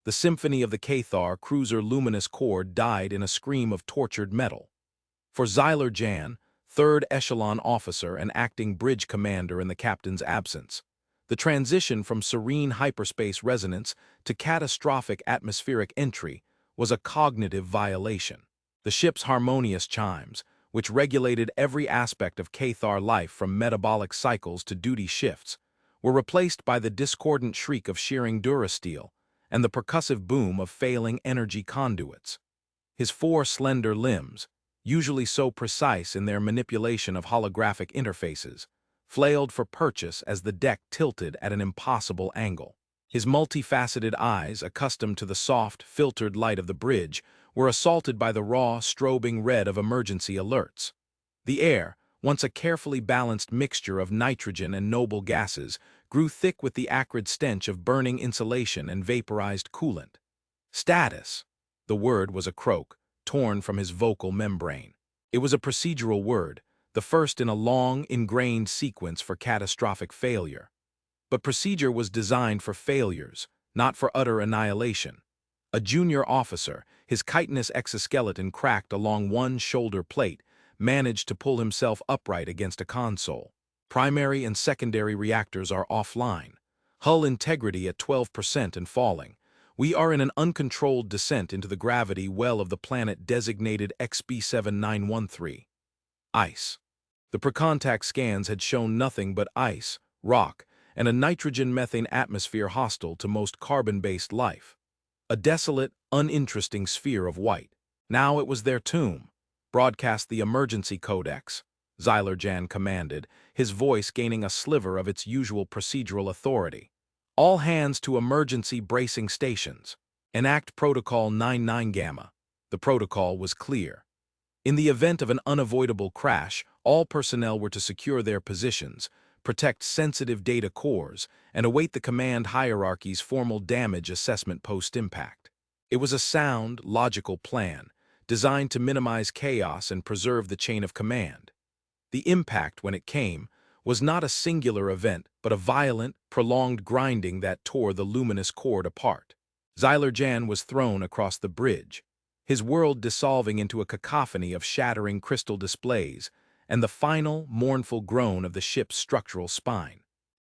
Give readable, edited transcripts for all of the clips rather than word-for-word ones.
The symphony of the Cathar cruiser luminous chord died in a scream of tortured metal. For Zyler Jan, third echelon officer and acting bridge commander in the captain's absence, the transition from serene hyperspace resonance to catastrophic atmospheric entry was a cognitive violation. The ship's harmonious chimes, which regulated every aspect of Cathar life from metabolic cycles to duty shifts, were replaced by the discordant shriek of shearing durasteel and the percussive boom of failing energy conduits. His four slender limbs, usually so precise in their manipulation of holographic interfaces, flailed for purchase as the deck tilted at an impossible angle. His multifaceted eyes, accustomed to the soft, filtered light of the bridge, were assaulted by the raw, strobing red of emergency alerts. The air, once a carefully balanced mixture of nitrogen and noble gases, grew thick with the acrid stench of burning insulation and vaporized coolant. Status. The word was a croak, torn from his vocal membrane. It was a procedural word, the first in a long, ingrained sequence for catastrophic failure. But procedure was designed for failures, not for utter annihilation. A junior officer, his chitinous exoskeleton cracked along one shoulder plate, managed to pull himself upright against a console. Primary and secondary reactors are offline. Hull integrity at 12% and falling. We are in an uncontrolled descent into the gravity well of the planet designated XB7913. Ice. The precontact scans had shown nothing but ice, rock, and a nitrogen-methane atmosphere hostile to most carbon-based life. A desolate, uninteresting sphere of white. Now it was their tomb. Broadcast the emergency codex, Zyler Jan commanded, his voice gaining a sliver of its usual procedural authority. All hands to emergency bracing stations. Enact Protocol 99 Gamma. The protocol was clear. In the event of an unavoidable crash, all personnel were to secure their positions, protect sensitive data cores, and await the command hierarchy's formal damage assessment post-impact. It was a sound, logical plan, designed to minimize chaos and preserve the chain of command. The impact, when it came, was not a singular event, but a violent, prolonged grinding that tore the luminous chord apart. Zyler Jan was thrown across the bridge, his world dissolving into a cacophony of shattering crystal displays and the final, mournful groan of the ship's structural spine.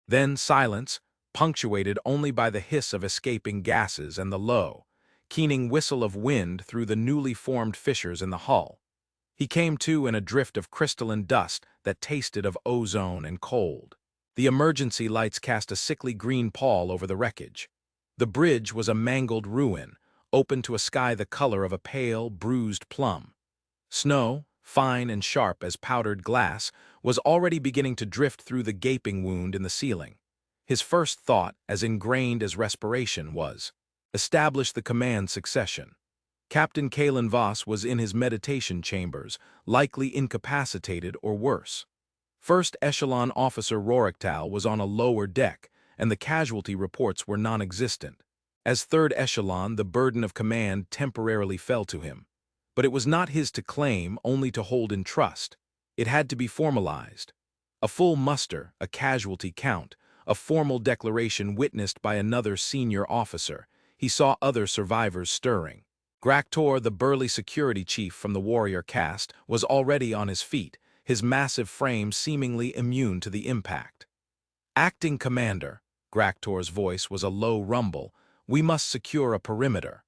Then silence, punctuated only by the hiss of escaping gases and the low, keening whistle of wind through the newly formed fissures in the hull. He came to in a drift of crystalline dust that tasted of ozone and cold. The emergency lights cast a sickly green pall over the wreckage. The bridge was a mangled ruin, open to a sky the color of a pale, bruised plum. Snow, fine and sharp as powdered glass, was already beginning to drift through the gaping wound in the ceiling. His first thought, as ingrained as respiration, was, establish the command succession. Captain Kalen Voss was in his meditation chambers, likely incapacitated or worse. First Echelon Officer Roriktal was on a lower deck, and the casualty reports were non-existent. As third echelon, the burden of command temporarily fell to him. But it was not his to claim, only to hold in trust. It had to be formalized. A full muster, a casualty count, a formal declaration witnessed by another senior officer. He saw other survivors stirring. Graktor, the burly security chief from the warrior caste, was already on his feet, his massive frame seemingly immune to the impact. Acting Commander, Graktor's voice was a low rumble, we must secure a perimeter.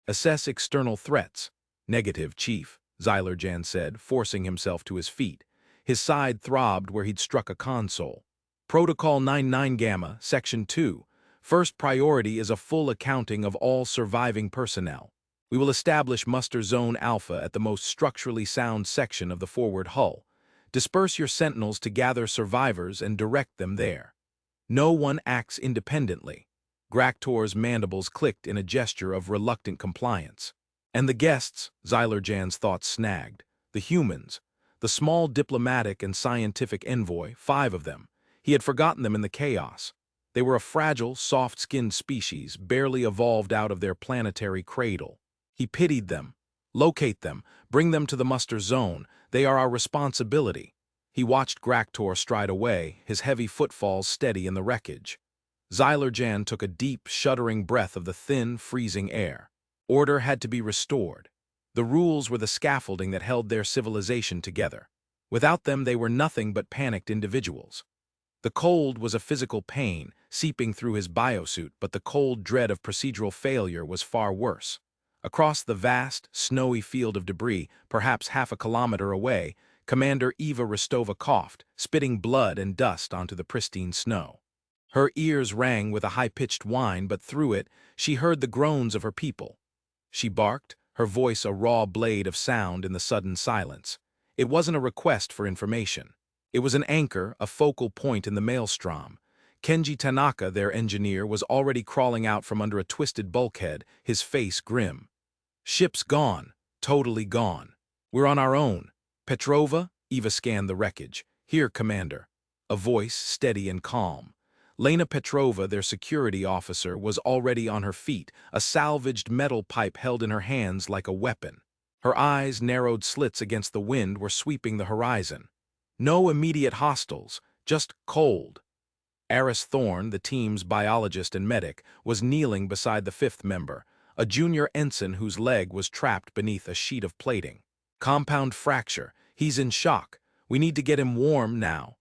Assess external threats. Negative, Chief, Zyler Jan said, forcing himself to his feet. His side throbbed where he'd struck a console. Protocol 99 Gamma, Section 2. First priority is a full accounting of all surviving personnel. We will establish Muster Zone Alpha at the most structurally sound section of the forward hull. Disperse your sentinels to gather survivors and direct them there. No one acts independently. Graktor's mandibles clicked in a gesture of reluctant compliance. And the guests, Zyler Jan's thoughts snagged. The humans. The small diplomatic and scientific envoy, 5 of them. He had forgotten them in the chaos. They were a fragile, soft-skinned species, barely evolved out of their planetary cradle. He pitied them. Locate them. Bring them to the muster zone. They are our responsibility. He watched Graktor stride away, his heavy footfalls steady in the wreckage. Jan took a deep, shuddering breath of the thin, freezing air. Order had to be restored. The rules were the scaffolding that held their civilization together. Without them, they were nothing but panicked individuals. The cold was a physical pain, seeping through his biosuit, but the cold dread of procedural failure was far worse. Across the vast, snowy field of debris, perhaps half a kilometer away, Commander Eva Rostova coughed, spitting blood and dust onto the pristine snow. Her ears rang with a high-pitched whine, but through it, she heard the groans of her people. She barked, her voice a raw blade of sound in the sudden silence. It wasn't a request for information. It was an anchor, a focal point in the maelstrom. Kenji Tanaka, their engineer, was already crawling out from under a twisted bulkhead, his face grim. Ship's gone. Totally gone. We're on our own. Petrova? Eva scanned the wreckage. Here, Commander. A voice, steady and calm. Lena Petrova, their security officer, was already on her feet, a salvaged metal pipe held in her hands like a weapon. Her eyes, narrowed slits against the wind, were sweeping the horizon. No immediate hostiles, just cold. Aris Thorne, the team's biologist and medic, was kneeling beside the fifth member, a junior ensign whose leg was trapped beneath a sheet of plating. Compound fracture. He's in shock. We need to get him warm now.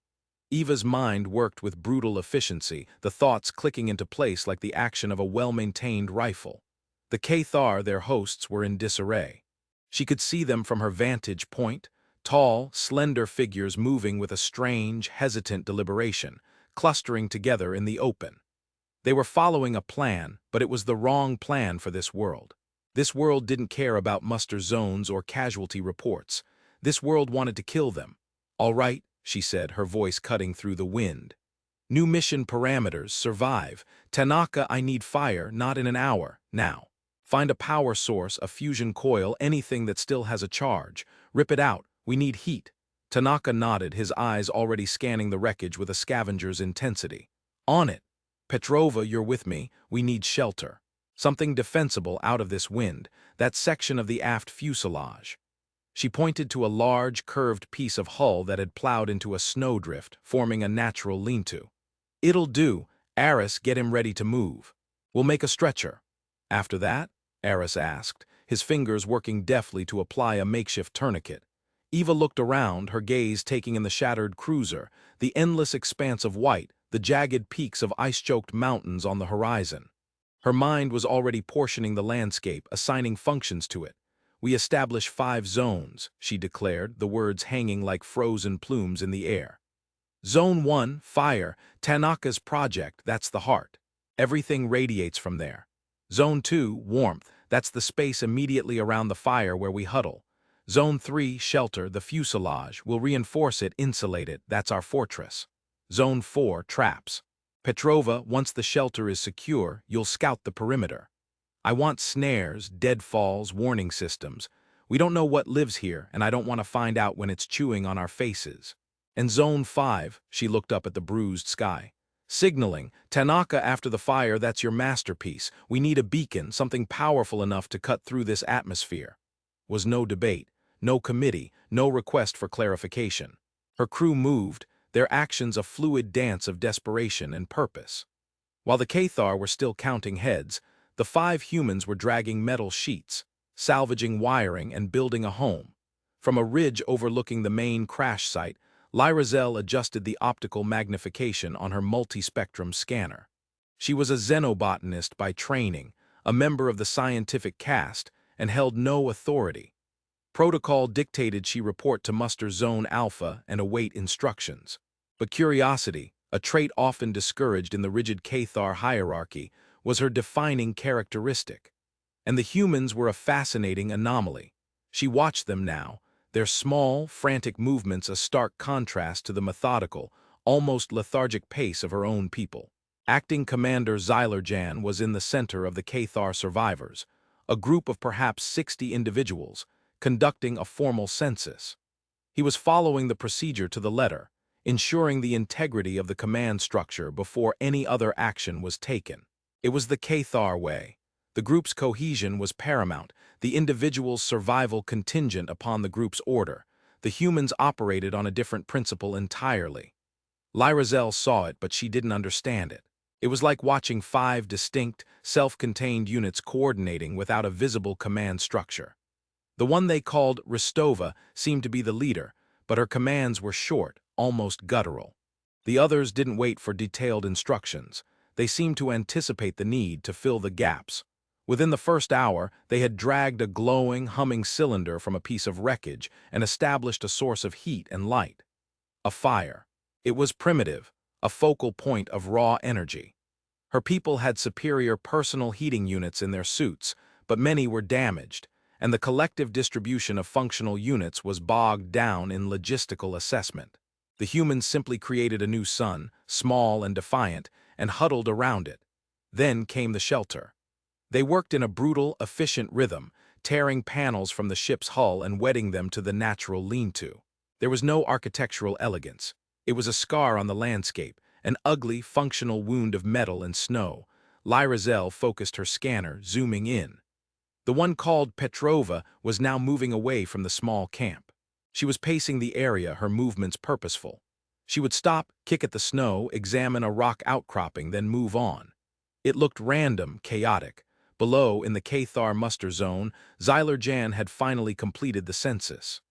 Eva's mind worked with brutal efficiency, the thoughts clicking into place like the action of a well-maintained rifle. The Cathar, their hosts, were in disarray. She could see them from her vantage point, tall, slender figures moving with a strange, hesitant deliberation, clustering together in the open. They were following a plan, but it was the wrong plan for this world. This world didn't care about muster zones or casualty reports. This world wanted to kill them. All right, she said, her voice cutting through the wind. New mission parameters, survive. Tanaka, I need fire, not in an hour, now. Find a power source, a fusion coil, anything that still has a charge. Rip it out. We need heat. Tanaka nodded, his eyes already scanning the wreckage with a scavenger's intensity. On it. Petrova, you're with me. We need shelter. Something defensible out of this wind, that section of the aft fuselage. She pointed to a large, curved piece of hull that had plowed into a snowdrift, forming a natural lean-to. It'll do. Aris, get him ready to move. We'll make a stretcher. After that? Aris asked, his fingers working deftly to apply a makeshift tourniquet. Eva looked around, her gaze taking in the shattered cruiser, the endless expanse of white, the jagged peaks of ice-choked mountains on the horizon. Her mind was already portioning the landscape, assigning functions to it. We establish 5 zones, she declared, the words hanging like frozen plumes in the air. Zone 1, fire, Tanaka's project, that's the heart. Everything radiates from there. Zone 2, warmth, that's the space immediately around the fire where we huddle. Zone 3, shelter, the fuselage, we'll reinforce it, insulate it, that's our fortress. Zone 4, traps. Petrova, once the shelter is secure, you'll scout the perimeter. I want snares, deadfalls, warning systems. We don't know what lives here, and I don't want to find out when it's chewing on our faces. And Zone 5, she looked up at the bruised sky. Signaling, Tanaka, after the fire, that's your masterpiece. We need a beacon, something powerful enough to cut through this atmosphere. Was no debate, no committee, no request for clarification. Her crew moved, their actions a fluid dance of desperation and purpose. While the Cathar were still counting heads, the 5 humans were dragging metal sheets, salvaging wiring and building a home. From a ridge overlooking the main crash site, Lyrazel adjusted the optical magnification on her multispectrum scanner. She was a xenobotanist by training, a member of the scientific caste, and held no authority. Protocol dictated she report to Muster Zone Alpha and await instructions. But curiosity, a trait often discouraged in the rigid Cathar hierarchy, was her defining characteristic. And the humans were a fascinating anomaly. She watched them now, their small, frantic movements a stark contrast to the methodical, almost lethargic pace of her own people. Acting Commander Jan was in the center of the Cathar survivors, a group of perhaps 60 individuals, conducting a formal census. He was following the procedure to the letter, ensuring the integrity of the command structure before any other action was taken. It was the Cathar way. The group's cohesion was paramount, the individual's survival contingent upon the group's order. The humans operated on a different principle entirely. Lyrazel saw it, but she didn't understand it. It was like watching 5 distinct, self-contained units coordinating without a visible command structure. The one they called Rostova seemed to be the leader, but her commands were short, almost guttural. The others didn't wait for detailed instructions. They seemed to anticipate the need to fill the gaps. Within the first hour, they had dragged a glowing, humming cylinder from a piece of wreckage and established a source of heat and light. A fire. It was primitive, a focal point of raw energy. Her people had superior personal heating units in their suits, but many were damaged, and the collective distribution of functional units was bogged down in logistical assessment. The humans simply created a new sun, small and defiant, and huddled around it. Then came the shelter. They worked in a brutal, efficient rhythm, tearing panels from the ship's hull and wedding them to the natural lean-to. There was no architectural elegance. It was a scar on the landscape, an ugly, functional wound of metal and snow. Lyrazel focused her scanner, zooming in. The one called Petrova was now moving away from the small camp. She was pacing the area, her movements purposeful. She would stop, kick at the snow, examine a rock outcropping, then move on. It looked random, chaotic. Below, in the Cathar muster zone, Zyler Jan had finally completed the census.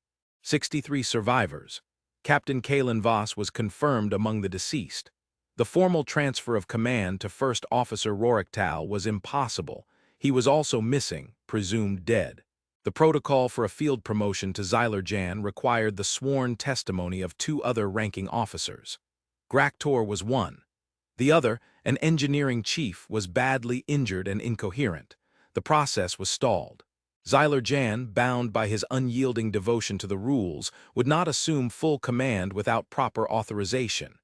63 survivors. Captain Kalen Voss was confirmed among the deceased. The formal transfer of command to First Officer Rorichtal was impossible. He was also missing, presumed dead. The protocol for a field promotion to Zyler Jan required the sworn testimony of 2 other ranking officers. Graktor was one. The other, an engineering chief, was badly injured and incoherent. The process was stalled. Zyler Jan, bound by his unyielding devotion to the rules, would not assume full command without proper authorization.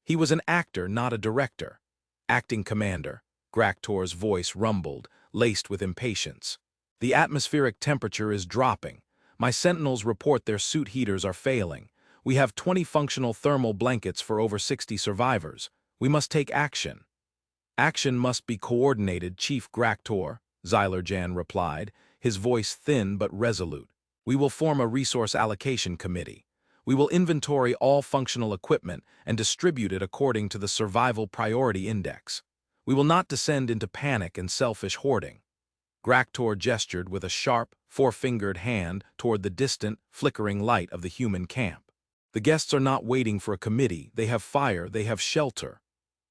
He was an actor, not a director. Acting commander, Graktor's voice rumbled, laced with impatience. The atmospheric temperature is dropping. My sentinels report their suit heaters are failing. We have 20 functional thermal blankets for over 60 survivors. We must take action. Action must be coordinated, Chief Graktor, Zyler Jan replied, his voice thin but resolute. We will form a resource allocation committee. We will inventory all functional equipment and distribute it according to the survival priority index. We will not descend into panic and selfish hoarding. Graktor gestured with a sharp, 4-fingered hand toward the distant, flickering light of the human camp. The guests are not waiting for a committee. They have fire, they have shelter.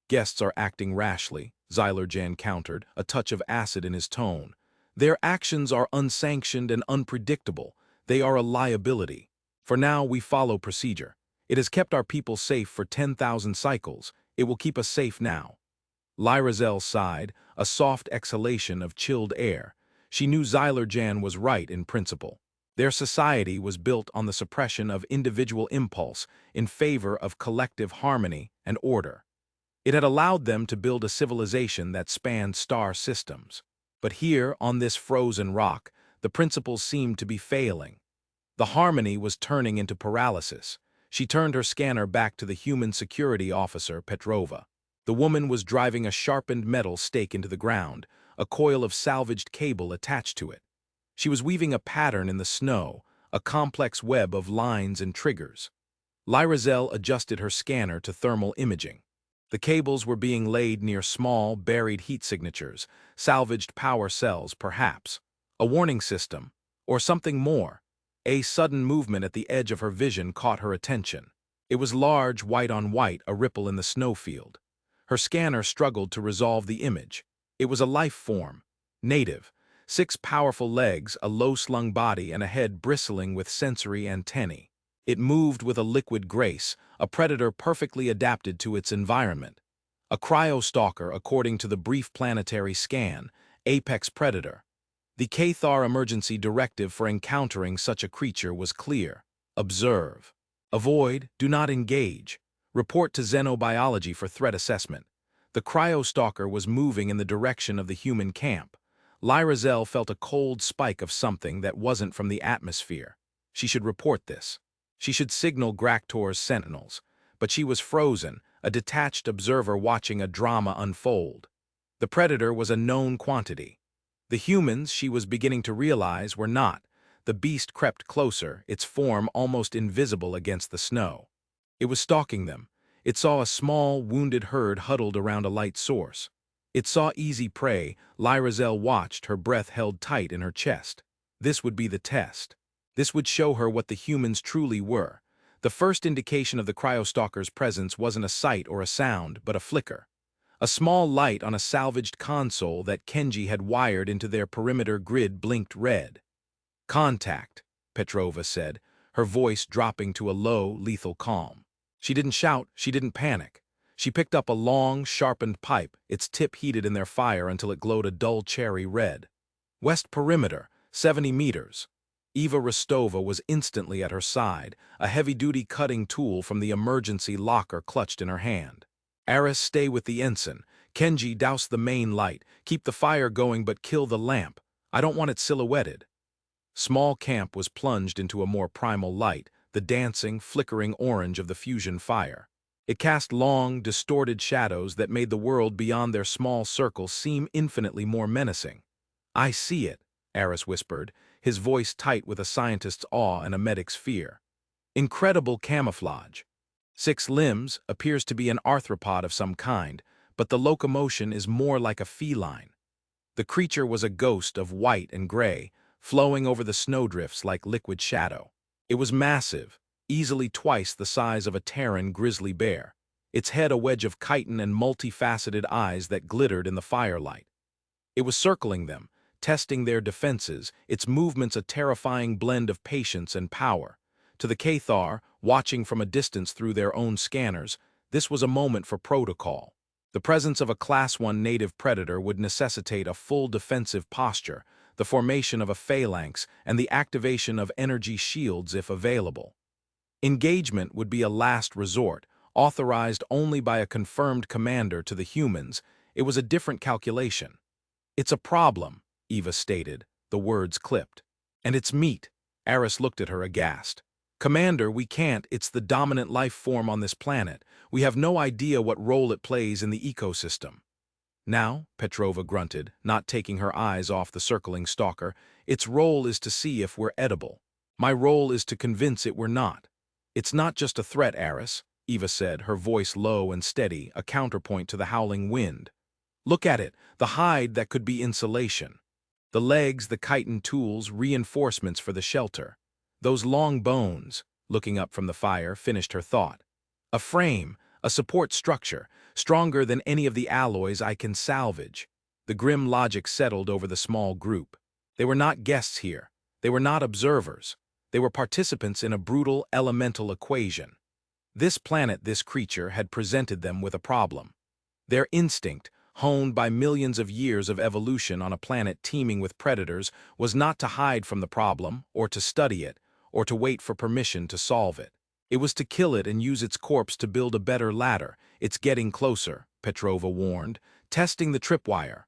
Guests are acting rashly, Zyler Jan countered, a touch of acid in his tone. Their actions are unsanctioned and unpredictable. They are a liability. For now, we follow procedure. It has kept our people safe for 10,000 cycles. It will keep us safe now. Lyrazel sighed, a soft exhalation of chilled air. She knew Zyler Jan was right in principle. Their society was built on the suppression of individual impulse in favor of collective harmony and order. It had allowed them to build a civilization that spanned star systems. But here, on this frozen rock, the principles seemed to be failing. The harmony was turning into paralysis. She turned her scanner back to the human security officer, Petrova. The woman was driving a sharpened metal stake into the ground, a coil of salvaged cable attached to it. She was weaving a pattern in the snow, a complex web of lines and triggers. Lyrazel adjusted her scanner to thermal imaging. The cables were being laid near small, buried heat signatures, salvaged power cells, perhaps. A warning system, or something more. A sudden movement at the edge of her vision caught her attention. It was large, white on white, a ripple in the snowfield. Her scanner struggled to resolve the image. It was a life form, native, 6 powerful legs, a low-slung body, and a head bristling with sensory antennae. It moved with a liquid grace, a predator perfectly adapted to its environment. A cryostalker, according to the brief planetary scan, apex predator. The Cathar emergency directive for encountering such a creature was clear. Observe. Avoid, do not engage. Report to xenobiology for threat assessment. The cryostalker was moving in the direction of the human camp. Lyrazel felt a cold spike of something that wasn't from the atmosphere. She should report this. She should signal Graktor's sentinels. But she was frozen, a detached observer watching a drama unfold. The predator was a known quantity. The humans, she was beginning to realize, were not. The beast crept closer, its form almost invisible against the snow. It was stalking them. It saw a small, wounded herd huddled around a light source. It saw easy prey. Lyrazel watched, her breath held tight in her chest. This would be the test. This would show her what the humans truly were. The first indication of the cryostalker's presence wasn't a sight or a sound, but a flicker. A small light on a salvaged console that Kenji had wired into their perimeter grid blinked red. "Contact," Petrova said, her voice dropping to a low, lethal calm. She didn't shout, she didn't panic. She picked up a long, sharpened pipe, its tip heated in their fire until it glowed a dull cherry red. "West perimeter, 70 meters. Eva Rostova was instantly at her side, a heavy-duty cutting tool from the emergency locker clutched in her hand. "Aris, stay with the ensign. Kenji, douse the main light. Keep the fire going but kill the lamp. I don't want it silhouetted." Small camp was plunged into a more primal light, the dancing, flickering orange of the fusion fire. It cast long, distorted shadows that made the world beyond their small circle seem infinitely more menacing. "I see it," Aris whispered, his voice tight with a scientist's awe and a medic's fear. "Incredible camouflage. 6 limbs appears to be an arthropod of some kind, but the locomotion is more like a feline." The creature was a ghost of white and gray, flowing over the snowdrifts like liquid shadow. It was massive, easily twice the size of a Terran grizzly bear, its head a wedge of chitin and multifaceted eyes that glittered in the firelight. It was circling them, testing their defenses, its movements a terrifying blend of patience and power. To the Cathar, watching from a distance through their own scanners, this was a moment for protocol. The presence of a Class 1 native predator would necessitate a full defensive posture, the formation of a phalanx, and the activation of energy shields if available. Engagement would be a last resort, authorized only by a confirmed commander. To the humans, it was a different calculation. "It's a problem," Eva stated, the words clipped. "And it's meat." Aris looked at her aghast. "Commander, we can't. It's the dominant life form on this planet. We have no idea what role it plays in the ecosystem." "Now," Petrova grunted, not taking her eyes off the circling stalker, "its role is to see if we're edible. My role is to convince it we're not." "It's not just a threat, Aris," Eva said, her voice low and steady, a counterpoint to the howling wind. "Look at it, the hide that could be insulation. The legs, the chitin tools, reinforcements for the shelter. Those long bones," looking up from the fire, finished her thought. "A frame, a support structure, stronger than any of the alloys I can salvage." The grim logic settled over the small group. They were not guests here. They were not observers. They were participants in a brutal elemental equation. This planet, this creature, had presented them with a problem. Their instinct, honed by millions of years of evolution on a planet teeming with predators, was not to hide from the problem, or to study it, or to wait for permission to solve it. It was to kill it and use its corpse to build a better ladder. "It's getting closer," Petrova warned, testing the tripwire.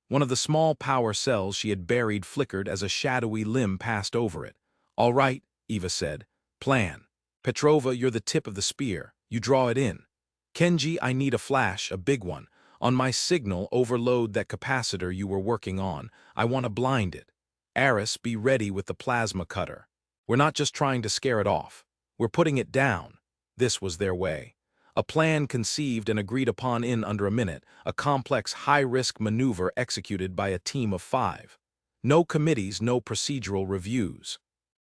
One of the small power cells she had buried flickered as a shadowy limb passed over it. "All right," Eva said. "Plan. Petrova, you're the tip of the spear. You draw it in. Kenji, I need a flash, a big one. On my signal, overload that capacitor you were working on. I want to blind it. Aris, be ready with the plasma cutter. We're not just trying to scare it off. We're putting it down." This was their way. A plan conceived and agreed upon in under a minute, a complex high-risk maneuver executed by a team of 5. No committees, no procedural reviews.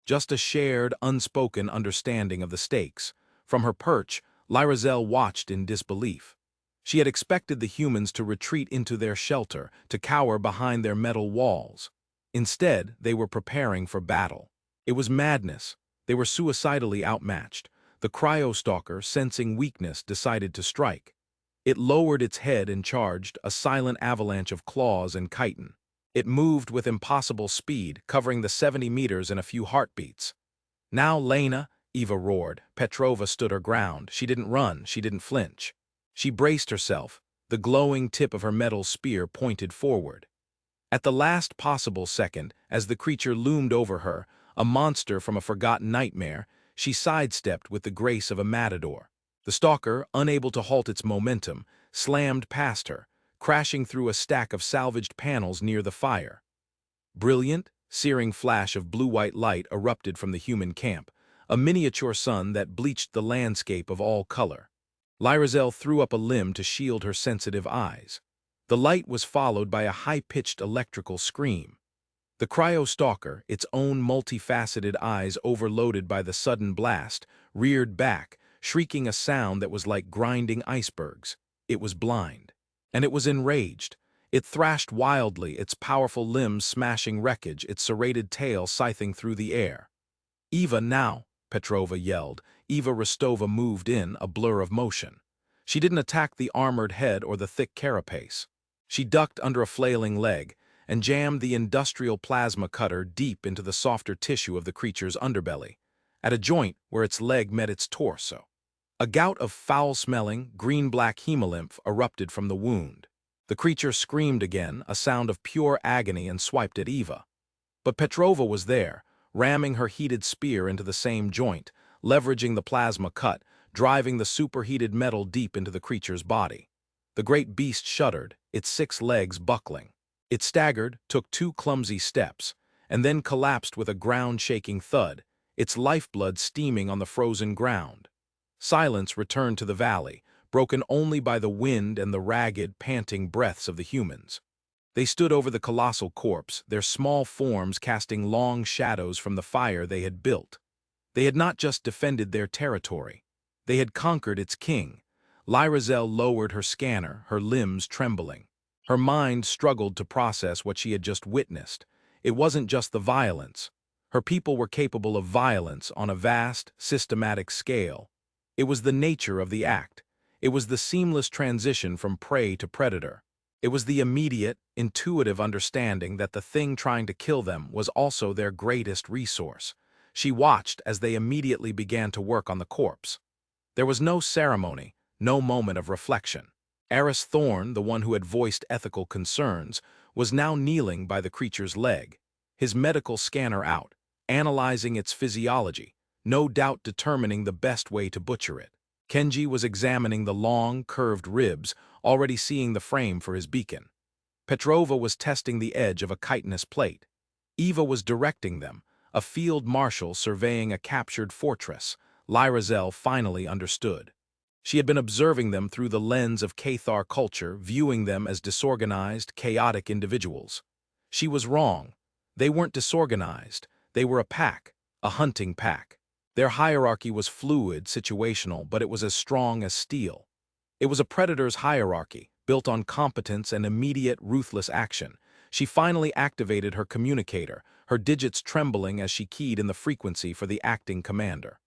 Just a shared, unspoken understanding of the stakes. From her perch, Lyrazel watched in disbelief. She had expected the humans to retreat into their shelter, to cower behind their metal walls. Instead, they were preparing for battle. It was madness. They were suicidally outmatched. The cryostalker, sensing weakness, decided to strike. It lowered its head and charged, a silent avalanche of claws and chitin. It moved with impossible speed, covering the 70 meters in a few heartbeats. "Now, Lena," Eva roared. Petrova stood her ground. She didn't run, she didn't flinch. She braced herself, the glowing tip of her metal spear pointed forward. At the last possible second, as the creature loomed over her, a monster from a forgotten nightmare, she sidestepped with the grace of a matador. The stalker, unable to halt its momentum, slammed past her, crashing through a stack of salvaged panels near the fire. Brilliant, searing flash of blue-white light erupted from the human camp, a miniature sun that bleached the landscape of all color. Lyrazel threw up a limb to shield her sensitive eyes. The light was followed by a high-pitched electrical scream. The cryo-stalker, its own multifaceted eyes overloaded by the sudden blast, reared back, shrieking a sound that was like grinding icebergs. It was blind. And it was enraged. It thrashed wildly, its powerful limbs smashing wreckage, its serrated tail scything through the air. "Eva, now!" Petrova yelled. Eva Rostova moved in, a blur of motion. She didn't attack the armored head or the thick carapace. She ducked under a flailing leg and jammed the industrial plasma cutter deep into the softer tissue of the creature's underbelly, at a joint where its leg met its torso. A gout of foul-smelling, green-black hemolymph erupted from the wound. The creature screamed again, a sound of pure agony, and swiped at Eva. But Petrova was there, ramming her heated spear into the same joint, leveraging the plasma cut, driving the superheated metal deep into the creature's body. The great beast shuddered, its 6 legs buckling. It staggered, took 2 clumsy steps, and then collapsed with a ground-shaking thud, its lifeblood steaming on the frozen ground. Silence returned to the valley, broken only by the wind and the ragged, panting breaths of the humans. They stood over the colossal corpse, their small forms casting long shadows from the fire they had built. They had not just defended their territory. They had conquered its king. Lyrazel lowered her scanner, her limbs trembling. Her mind struggled to process what she had just witnessed. It wasn't just the violence. Her people were capable of violence on a vast, systematic scale. It was the nature of the act. It was the seamless transition from prey to predator. It was the immediate, intuitive understanding that the thing trying to kill them was also their greatest resource. She watched as they immediately began to work on the corpse. There was no ceremony, no moment of reflection. Eris Thorne, the one who had voiced ethical concerns, was now kneeling by the creature's leg, his medical scanner out, analyzing its physiology, no doubt determining the best way to butcher it. Kenji was examining the long, curved ribs, already seeing the frame for his beacon. Petrova was testing the edge of a chitinous plate. Eva was directing them, a field marshal surveying a captured fortress. Lyrazel finally understood. She had been observing them through the lens of Cathar culture, viewing them as disorganized, chaotic individuals. She was wrong. They weren't disorganized. They were a pack, a hunting pack. Their hierarchy was fluid, situational, but it was as strong as steel. It was a predator's hierarchy, built on competence and immediate, ruthless action. She finally activated her communicator, her digits trembling as she keyed in the frequency for the acting commander.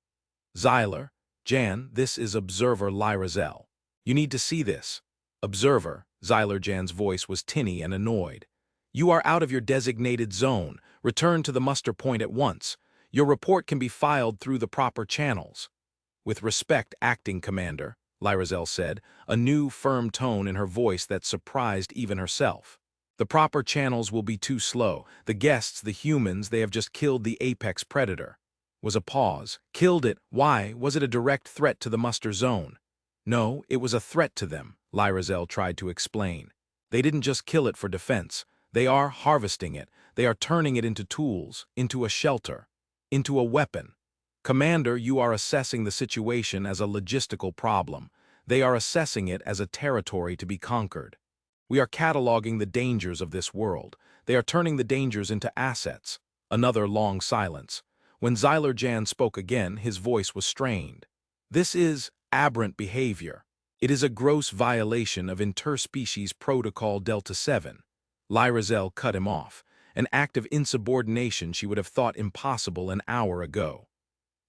"Xyler, Jan, this is Observer Lyrazel. You need to see this." "Observer," Xyler Jan's voice was tinny and annoyed. "You are out of your designated zone. Return to the muster point at once. Your report can be filed through the proper channels." "With respect, acting commander," Lyrazel said, a new, firm tone in her voice that surprised even herself. "The proper channels will be too slow. The guests, the humans, they have just killed the apex predator." Was a pause. "Killed it? Why? Was it a direct threat to the muster zone?" "No, it was a threat to them," Lyrazel tried to explain. "They didn't just kill it for defense. They are harvesting it. They are turning it into tools, into a shelter, into a weapon. Commander, you are assessing the situation as a logistical problem. They are assessing it as a territory to be conquered. We are cataloging the dangers of this world. They are turning the dangers into assets." Another long silence. When Xyler Jan spoke again, his voice was strained. "This is aberrant behavior. It is a gross violation of interspecies protocol Delta 7. Lyrazel cut him off, an act of insubordination she would have thought impossible an hour ago.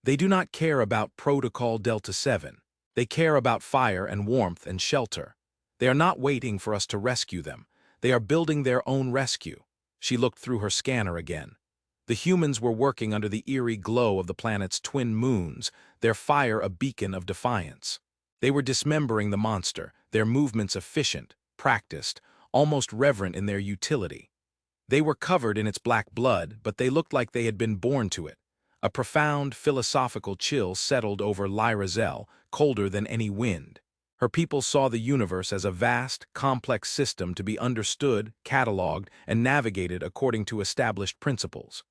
"They do not care about protocol Delta 7. They care about fire and warmth and shelter. They are not waiting for us to rescue them. They are building their own rescue." She looked through her scanner again. The humans were working under the eerie glow of the planet's twin moons, their fire a beacon of defiance. They were dismembering the monster, their movements efficient, practiced, almost reverent in their utility. They were covered in its black blood, but they looked like they had been born to it. A profound, philosophical chill settled over Lyrazel, colder than any wind. Her people saw the universe as a vast, complex system to be understood, catalogued, and navigated according to established principles.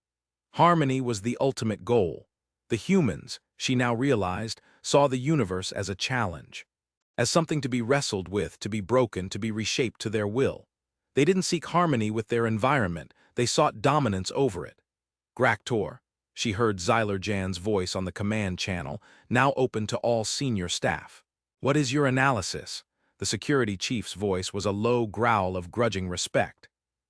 Harmony was the ultimate goal. The humans, she now realized, saw the universe as a challenge. as something to be wrestled with, to be broken, to be reshaped to their will. They didn't seek harmony with their environment, they sought dominance over it. Graktor, she heard Zyler Jan's voice on the command channel, now open to all senior staff. What is your analysis? The security chief's voice was a low growl of grudging respect.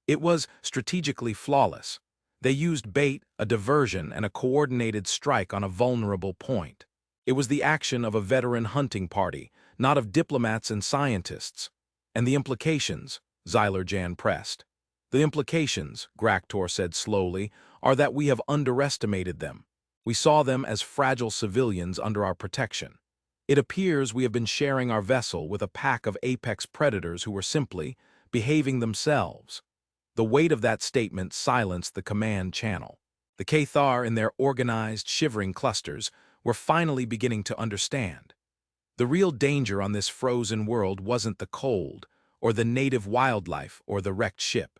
It was strategically flawless. They used bait, a diversion, and a coordinated strike on a vulnerable point. It was the action of a veteran hunting party, not of diplomats and scientists. And the implications, Zyler Jan pressed. The implications, Graktor said slowly, are that we have underestimated them. We saw them as fragile civilians under our protection. It appears we have been sharing our vessel with a pack of apex predators who were simply behaving themselves. The weight of that statement silenced the command channel. The Cathar, in their organized, shivering clusters, were finally beginning to understand. The real danger on this frozen world wasn't the cold, or the native wildlife, or the wrecked ship.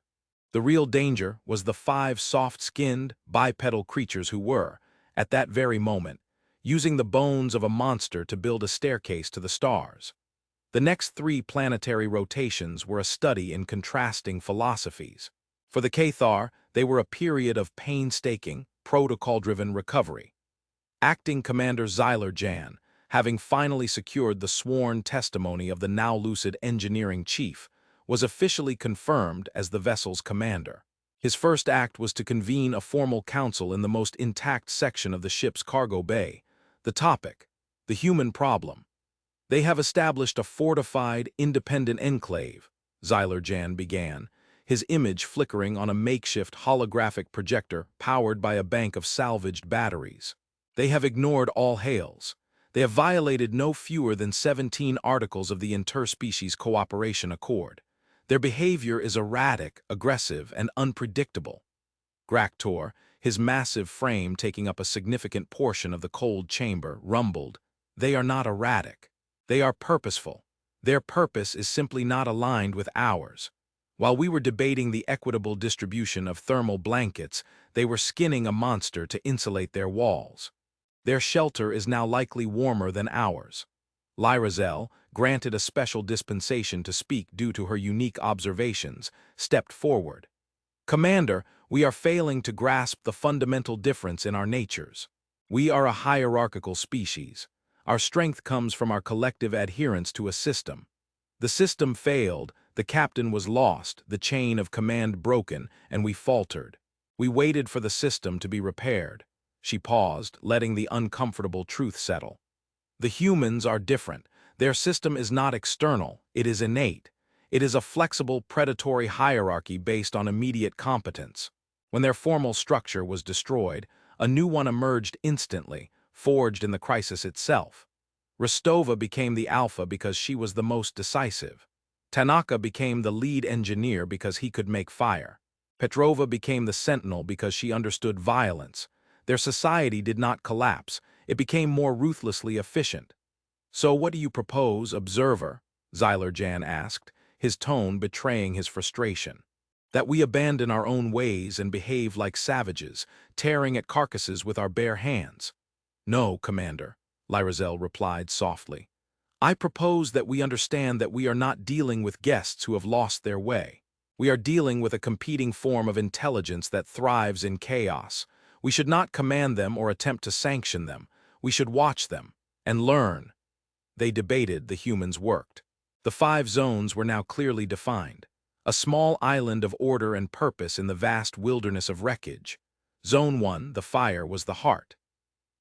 The real danger was the 5 soft-skinned, bipedal creatures who were, at that very moment, using the bones of a monster to build a staircase to the stars. The next 3 planetary rotations were a study in contrasting philosophies. For the Cathar, they were a period of painstaking, protocol-driven recovery. Acting Commander Zyler Jan, having finally secured the sworn testimony of the now lucid engineering chief, was officially confirmed as the vessel's commander. His first act was to convene a formal council in the most intact section of the ship's cargo bay. The topic: the human problem. They have established a fortified, independent enclave, Zyler Jan began, his image flickering on a makeshift holographic projector powered by a bank of salvaged batteries. They have ignored all hails. They have violated no fewer than 17 articles of the Interspecies Cooperation Accord. Their behavior is erratic, aggressive, and unpredictable. Graktor, his massive frame taking up a significant portion of the cold chamber, rumbled, "They are not erratic. They are purposeful. Their purpose is simply not aligned with ours. While we were debating the equitable distribution of thermal blankets, they were skinning a monster to insulate their walls. Their shelter is now likely warmer than ours." Lyrazel, granted a special dispensation to speak due to her unique observations, stepped forward. "Commander, we are failing to grasp the fundamental difference in our natures. We are a hierarchical species. Our strength comes from our collective adherence to a system. The system failed, the captain was lost, the chain of command broken, and we faltered. We waited for the system to be repaired." She paused, letting the uncomfortable truth settle. "The humans are different. Their system is not external, it is innate. It is a flexible, predatory hierarchy based on immediate competence. When their formal structure was destroyed, a new one emerged instantly, forged in the crisis itself. Rostova became the alpha because she was the most decisive. Tanaka became the lead engineer because he could make fire. Petrova became the sentinel because she understood violence. Their society did not collapse, it became more ruthlessly efficient. "So what do you propose, observer?" Zyler Jan asked, his tone betraying his frustration. "That we abandon our own ways and behave like savages, tearing at carcasses with our bare hands?" "No, Commander," Lyrazel replied softly. "I propose that we understand that we are not dealing with guests who have lost their way. We are dealing with a competing form of intelligence that thrives in chaos. We should not command them or attempt to sanction them. We should watch them and learn." They debated, the humans worked. The 5 zones were now clearly defined. A small island of order and purpose in the vast wilderness of Wreckage. Zone 1, the fire, was the heart.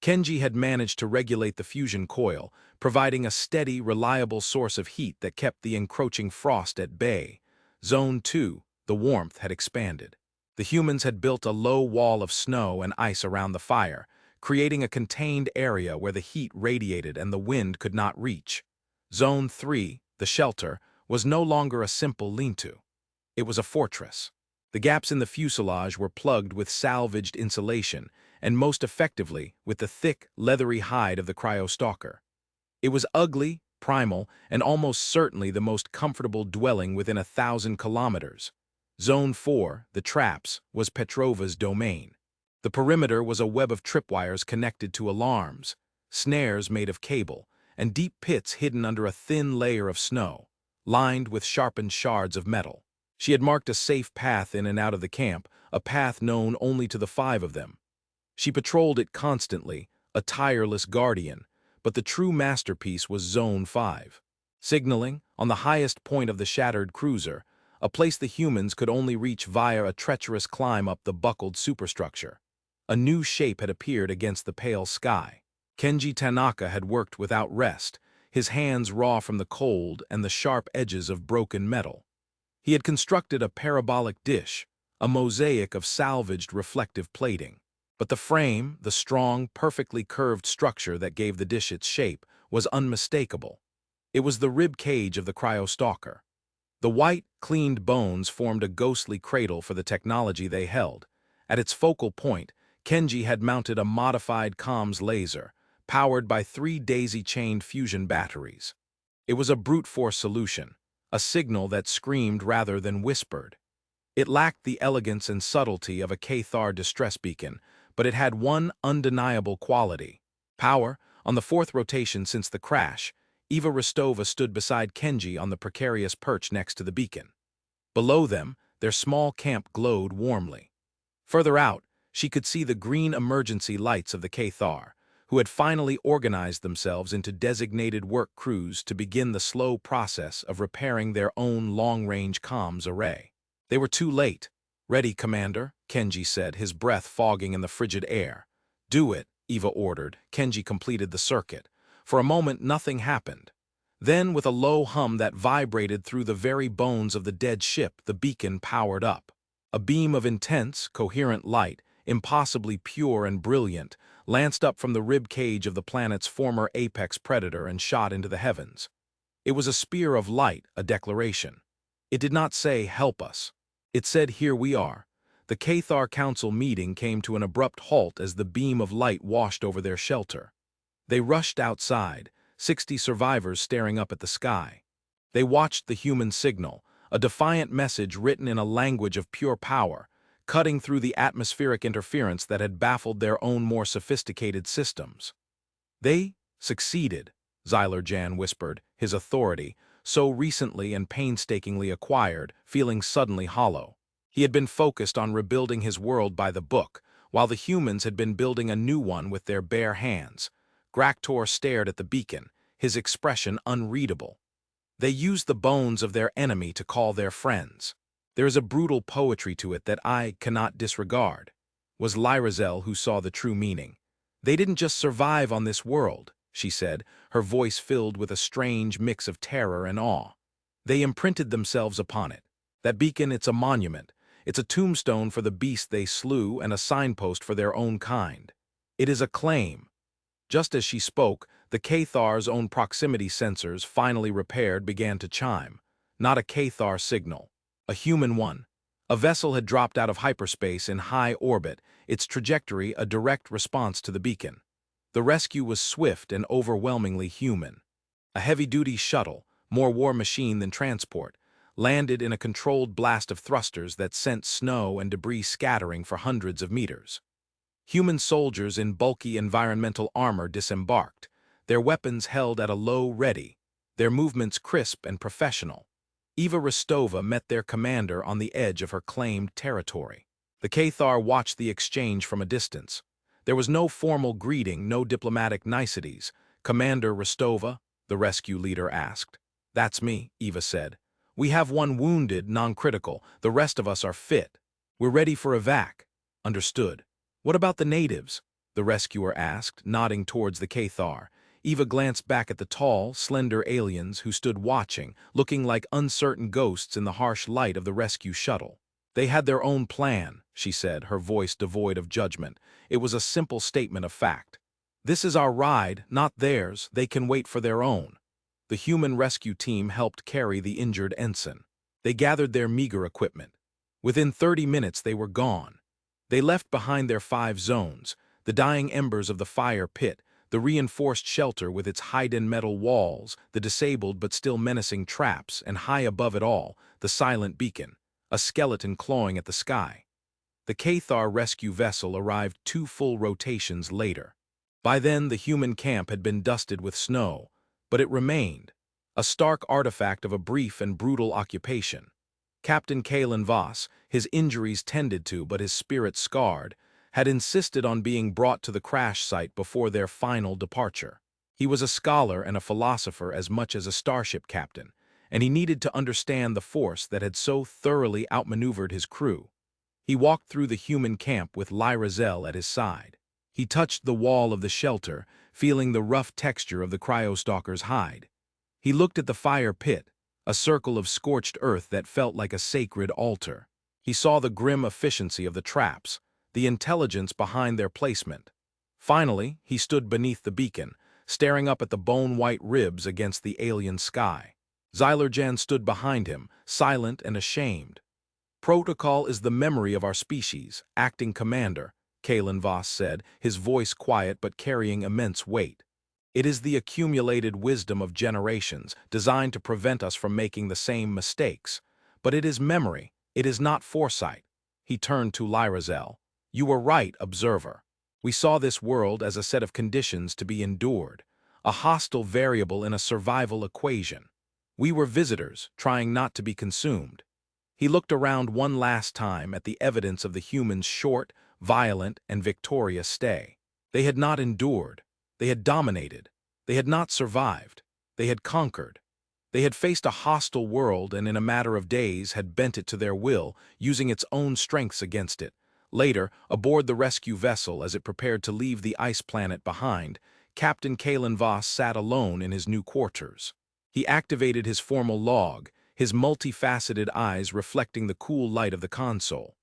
Kenji had managed to regulate the fusion coil, providing a steady, reliable source of heat that kept the encroaching frost at bay. Zone 2, the warmth, had expanded. The humans had built a low wall of snow and ice around the fire, creating a contained area where the heat radiated and the wind could not reach. Zone 3, the shelter, was no longer a simple lean-to. It was a fortress. The gaps in the fuselage were plugged with salvaged insulation, and most effectively with the thick, leathery hide of the cryostalker. It was ugly, primal, and almost certainly the most comfortable dwelling within 1,000 kilometers. Zone 4, the traps, was Petrova's domain. The perimeter was a web of tripwires connected to alarms, snares made of cable, and deep pits hidden under a thin layer of snow, lined with sharpened shards of metal. She had marked a safe path in and out of the camp, a path known only to the five of them. She patrolled it constantly, a tireless guardian, but the true masterpiece was Zone 5. Signaling, on the highest point of the shattered cruiser, a place the humans could only reach via a treacherous climb up the buckled superstructure. A new shape had appeared against the pale sky. Kenji Tanaka had worked without rest, his hands raw from the cold and the sharp edges of broken metal. He had constructed a parabolic dish, a mosaic of salvaged reflective plating. But the frame, the strong, perfectly curved structure that gave the dish its shape, was unmistakable. It was the rib cage of the cryostalker. The white, cleaned bones formed a ghostly cradle for the technology they held. At its focal point, Kenji had mounted a modified comms laser, powered by 3 daisy-chained fusion batteries. It was a brute force solution, a signal that screamed rather than whispered. It lacked the elegance and subtlety of a Cathar distress beacon, but it had one undeniable quality: power. On the 4th rotation since the crash, Eva Rostova stood beside Kenji on the precarious perch next to the beacon. Below them, their small camp glowed warmly. Further out, she could see the green emergency lights of the Cathar, who had finally organized themselves into designated work crews to begin the slow process of repairing their own long-range comms array. They were too late. "Ready, Commander," Kenji said, his breath fogging in the frigid air. "Do it," Eva ordered. Kenji completed the circuit. For a moment, nothing happened. Then, with a low hum that vibrated through the very bones of the dead ship, the beacon powered up. A beam of intense, coherent light, impossibly pure and brilliant, lanced up from the rib cage of the planet's former apex predator and shot into the heavens. It was a spear of light, a declaration. It did not say, "Help us." It said, "Here we are." The Cathar Council meeting came to an abrupt halt as the beam of light washed over their shelter. They rushed outside, 60 survivors staring up at the sky. They watched the human signal, a defiant message written in a language of pure power, cutting through the atmospheric interference that had baffled their own more sophisticated systems. "They succeeded," Zyler Jan whispered, his authority, so recently and painstakingly acquired, feeling suddenly hollow. He had been focused on rebuilding his world by the book, while the humans had been building a new one with their bare hands. Graktor stared at the beacon, his expression unreadable. "They used the bones of their enemy to call their friends. There is a brutal poetry to it that I cannot disregard." Was Lyrazel who saw the true meaning. "They didn't just survive on this world," she said, her voice filled with a strange mix of terror and awe. "They imprinted themselves upon it. That beacon, it's a monument. It's a tombstone for the beast they slew and a signpost for their own kind. It is a claim." Just as she spoke, the Cathar's own proximity sensors, finally repaired, began to chime. Not a Cathar signal. A human one. A vessel had dropped out of hyperspace in high orbit, its trajectory a direct response to the beacon. The rescue was swift and overwhelmingly human. A heavy-duty shuttle, more war machine than transport, landed in a controlled blast of thrusters that sent snow and debris scattering for hundreds of meters. Human soldiers in bulky environmental armor disembarked, their weapons held at a low ready, their movements crisp and professional. Eva Rostova met their commander on the edge of her claimed territory. The Cathar watched the exchange from a distance. There was no formal greeting, no diplomatic niceties. "Commander Rostova?" the rescue leader asked. "That's me," Eva said. "We have one wounded, non-critical. The rest of us are fit. We're ready for evac." "Understood. What about the natives?" the rescuer asked, nodding towards the Cathar. Eva glanced back at the tall, slender aliens who stood watching, looking like uncertain ghosts in the harsh light of the rescue shuttle. "They had their own plan," she said, her voice devoid of judgment. It was a simple statement of fact. "This is our ride, not theirs. They can wait for their own." The human rescue team helped carry the injured ensign. They gathered their meager equipment. Within 30 minutes they were gone. They left behind their 5 zones, the dying embers of the fire pit, the reinforced shelter with its hidden metal walls, the disabled but still menacing traps, and high above it all, the silent beacon, a skeleton clawing at the sky. The Cathar rescue vessel arrived 2 full rotations later. By then, the human camp had been dusted with snow, but it remained, a stark artifact of a brief and brutal occupation. Captain Kalen Voss, his injuries tended to but his spirit scarred, had insisted on being brought to the crash site before their final departure. He was a scholar and a philosopher as much as a starship captain, and he needed to understand the force that had so thoroughly outmaneuvered his crew. He walked through the human camp with Lyra Zell at his side. He touched the wall of the shelter, feeling the rough texture of the cryostalker's hide. He looked at the fire pit, a circle of scorched earth that felt like a sacred altar. He saw the grim efficiency of the traps, the intelligence behind their placement. Finally, he stood beneath the beacon, staring up at the bone-white ribs against the alien sky. Zylerjan stood behind him, silent and ashamed. "Protocol is the memory of our species, acting commander," Kalen Voss said, his voice quiet but carrying immense weight. "It is the accumulated wisdom of generations, designed to prevent us from making the same mistakes. But it is memory, it is not foresight." He turned to Lyra Zell. "You were right, observer. We saw this world as a set of conditions to be endured, a hostile variable in a survival equation. We were visitors, trying not to be consumed." He looked around one last time at the evidence of the humans' short, violent, and victorious stay. They had not endured. They had dominated. They had not survived. They had conquered. They had faced a hostile world and in a matter of days had bent it to their will, using its own strengths against it. Later, aboard the rescue vessel as it prepared to leave the ice planet behind, Captain Kalen Voss sat alone in his new quarters. He activated his formal log, his multifaceted eyes reflecting the cool light of the console.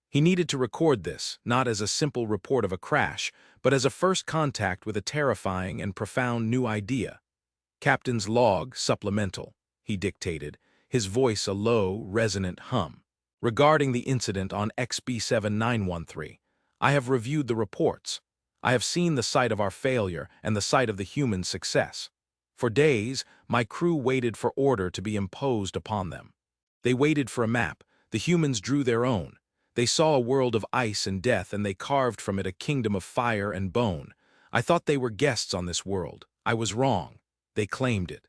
He needed to record this, not as a simple report of a crash, but as a first contact with a terrifying and profound new idea. "Captain's log, supplemental," he dictated, his voice a low, resonant hum. "Regarding the incident on XB7913, I have reviewed the reports. I have seen the site of our failure and the site of the human success. For days, my crew waited for order to be imposed upon them. They waited for a map. The humans drew their own. They saw a world of ice and death, and they carved from it a kingdom of fire and bone. I thought they were guests on this world. I was wrong. They claimed it.